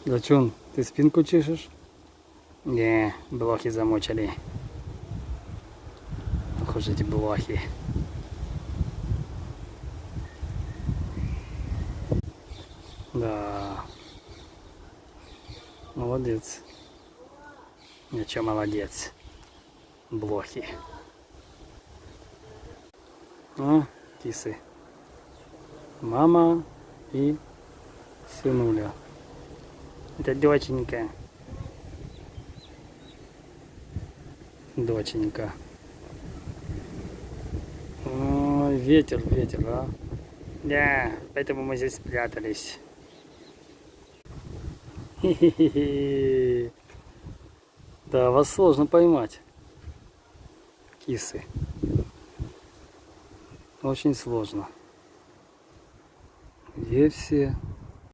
Зачем? Ты спинку чешешь? Не, блохи замочили. Похоже, эти блохи. Да. Молодец. Ничего, молодец. Блохи. А, кисы. Мама и сынуля. Это доченька. Доченька. Ой, ветер, а. Да, поэтому мы здесь спрятались. Хе-хе-хе. Да, вас сложно поймать. Кисы. Очень сложно. Где все?